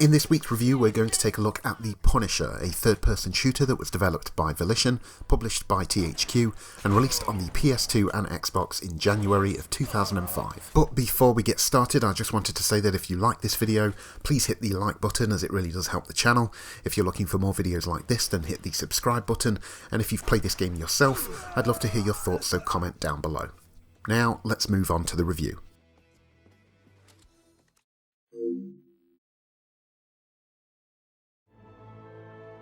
In this week's review, we're going to take a look at The Punisher, a third-person shooter that was developed by Volition, published by THQ, and released on the PS2 and Xbox in January of 2005. But before we get started, I just wanted to say that if you like this video, please hit the like button, as it really does help the channel. If you're looking for more videos like this, then hit the subscribe button, and if you've played this game yourself, I'd love to hear your thoughts, so comment down below. Now, let's move on to the review.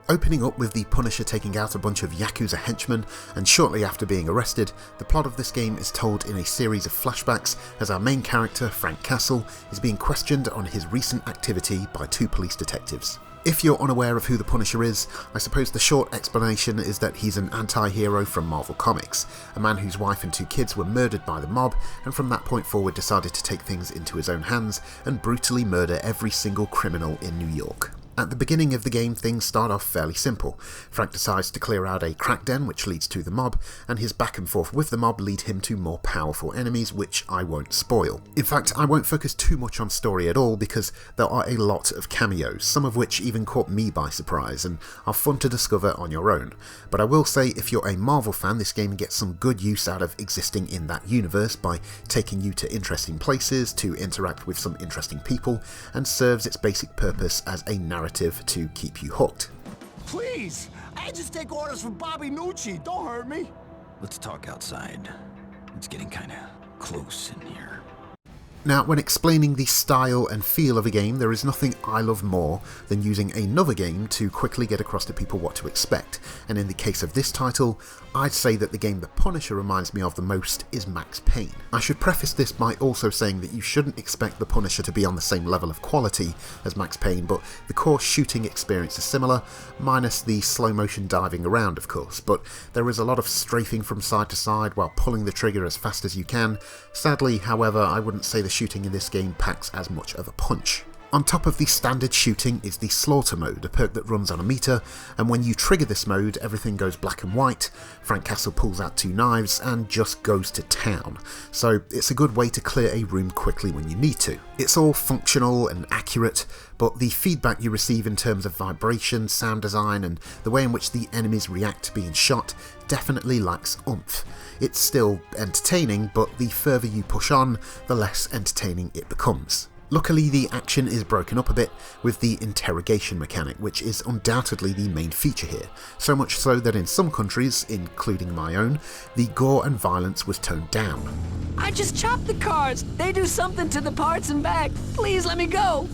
Opening up with the Punisher taking out a bunch of Yakuza henchmen, and shortly after being arrested, the plot of this game is told in a series of flashbacks as our main character, Frank Castle, is being questioned on his recent activity by two police detectives. If you're unaware of who the Punisher is, I suppose the short explanation is that he's an anti-hero from Marvel Comics, a man whose wife and two kids were murdered by the mob, and from that point forward decided to take things into his own hands and brutally murder every single criminal in New York. At the beginning of the game, things start off fairly simple. Frank decides to clear out a crack den which leads to the mob, and his back and forth with the mob lead him to more powerful enemies, which I won't spoil. In fact, I won't focus too much on story at all because there are a lot of cameos, some of which even caught me by surprise and are fun to discover on your own. But I will say, if you're a Marvel fan, this game gets some good use out of existing in that universe by taking you to interesting places, to interact with some interesting people, and serves its basic purpose as a narrative to keep you hooked. Please! I just take orders from Bobby Nucci. Don't hurt me. Let's talk outside. It's getting kinda close in here. Now, when explaining the style and feel of a game, there is nothing I love more than using another game to quickly get across to people what to expect, and in the case of this title, I'd say that the game The Punisher reminds me of the most is Max Payne. I should preface this by also saying that you shouldn't expect The Punisher to be on the same level of quality as Max Payne, but the core shooting experience is similar, minus the slow motion diving around of course, but there is a lot of strafing from side to side while pulling the trigger as fast as you can. Sadly, however, I wouldn't say the shooting in this game packs as much of a punch. On top of the standard shooting is the Slaughter mode, a perk that runs on a meter, and when you trigger this mode, everything goes black and white. Frank Castle pulls out two knives and just goes to town, so it's a good way to clear a room quickly when you need to. It's all functional and accurate, but the feedback you receive in terms of vibration, sound design, and the way in which the enemies react to being shot definitely lacks oomph. It's still entertaining, but the further you push on, the less entertaining it becomes. Luckily, the action is broken up a bit with the interrogation mechanic, which is undoubtedly the main feature here, so much so that in some countries, including my own, the gore and violence was toned down. I just chopped the cars! They do something to the parts and back! Please let me go!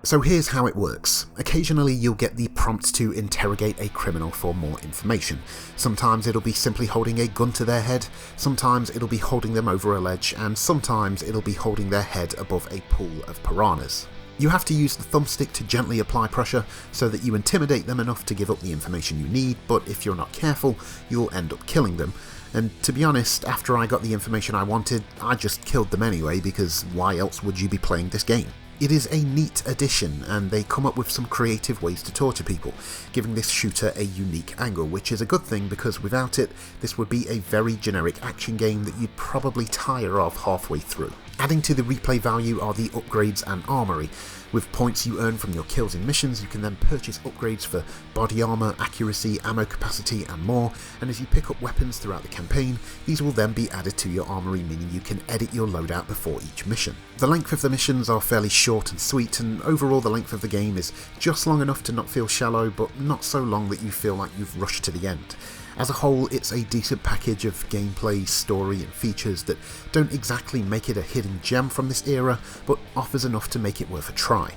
So here's how it works. Occasionally you'll get the prompt to interrogate a criminal for more information. Sometimes it'll be simply holding a gun to their head, sometimes it'll be holding them over a ledge, and sometimes it'll be holding their head above a pool of piranhas. You have to use the thumbstick to gently apply pressure so that you intimidate them enough to give up the information you need, but if you're not careful, you'll end up killing them. And to be honest, after I got the information I wanted, I just killed them anyway, because why else would you be playing this game? It is a neat addition, and they come up with some creative ways to torture people, giving this shooter a unique angle, which is a good thing because without it, this would be a very generic action game that you'd probably tire of halfway through. Adding to the replay value are the upgrades and armory. With points you earn from your kills in missions, you can then purchase upgrades for body armor, accuracy, ammo capacity, and more, and as you pick up weapons throughout the campaign, these will then be added to your armory, meaning you can edit your loadout before each mission. The length of the missions are fairly short and sweet, and overall the length of the game is just long enough to not feel shallow, but not so long that you feel like you've rushed to the end. As a whole, it's a decent package of gameplay, story, and features that don't exactly make it a hidden gem from this era, but offers enough to make it worth a try.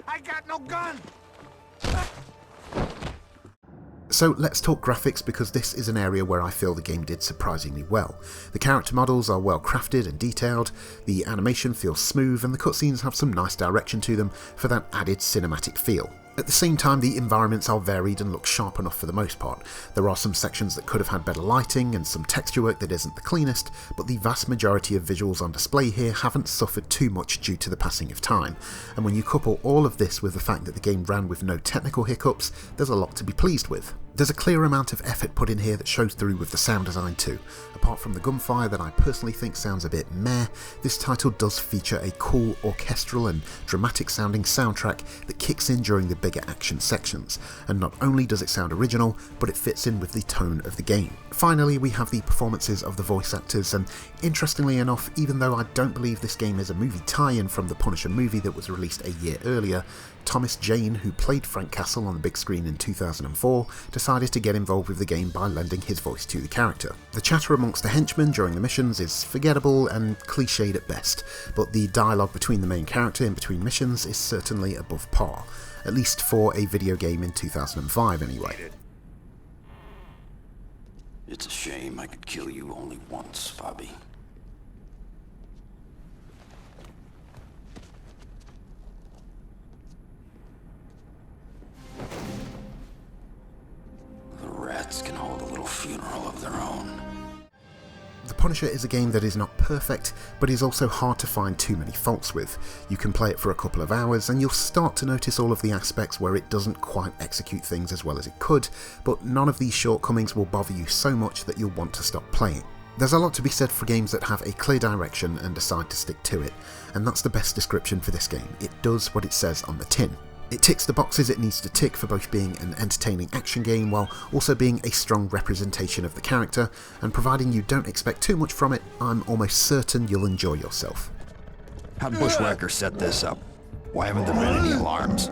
I got no gun! So let's talk graphics, because this is an area where I feel the game did surprisingly well. The character models are well crafted and detailed, the animation feels smooth, and the cutscenes have some nice direction to them for that added cinematic feel. At the same time, the environments are varied and look sharp enough for the most part. There are some sections that could have had better lighting and some texture work that isn't the cleanest, but the vast majority of visuals on display here haven't suffered too much due to the passing of time. And when you couple all of this with the fact that the game ran with no technical hiccups, there's a lot to be pleased with. There's a clear amount of effort put in here that shows through with the sound design too. Apart from the gunfire that I personally think sounds a bit meh, this title does feature a cool orchestral and dramatic sounding soundtrack that kicks in during the bigger action sections, and not only does it sound original, but it fits in with the tone of the game. Finally, we have the performances of the voice actors, and interestingly enough, even though I don't believe this game is a movie tie-in from the Punisher movie that was released a year earlier, Thomas Jane, who played Frank Castle on the big screen in 2004, decided to get involved with the game by lending his voice to the character. The chatter amongst the henchmen during the missions is forgettable and cliched at best, but the dialogue between the main character in between missions is certainly above par, at least for a video game in 2005 anyway. It's a shame I could kill you only once, Bobby. The rats can hold a little funeral of their own. The Punisher is a game that is not perfect, but is also hard to find too many faults with. You can play it for a couple of hours and you'll start to notice all of the aspects where it doesn't quite execute things as well as it could, but none of these shortcomings will bother you so much that you'll want to stop playing. There's a lot to be said for games that have a clear direction and decide to stick to it, and that's the best description for this game. It does what it says on the tin. It ticks the boxes it needs to tick for both being an entertaining action game while also being a strong representation of the character, and providing you don't expect too much from it, I'm almost certain you'll enjoy yourself. How'd Bushwhacker set this up? Why haven't there been any alarms?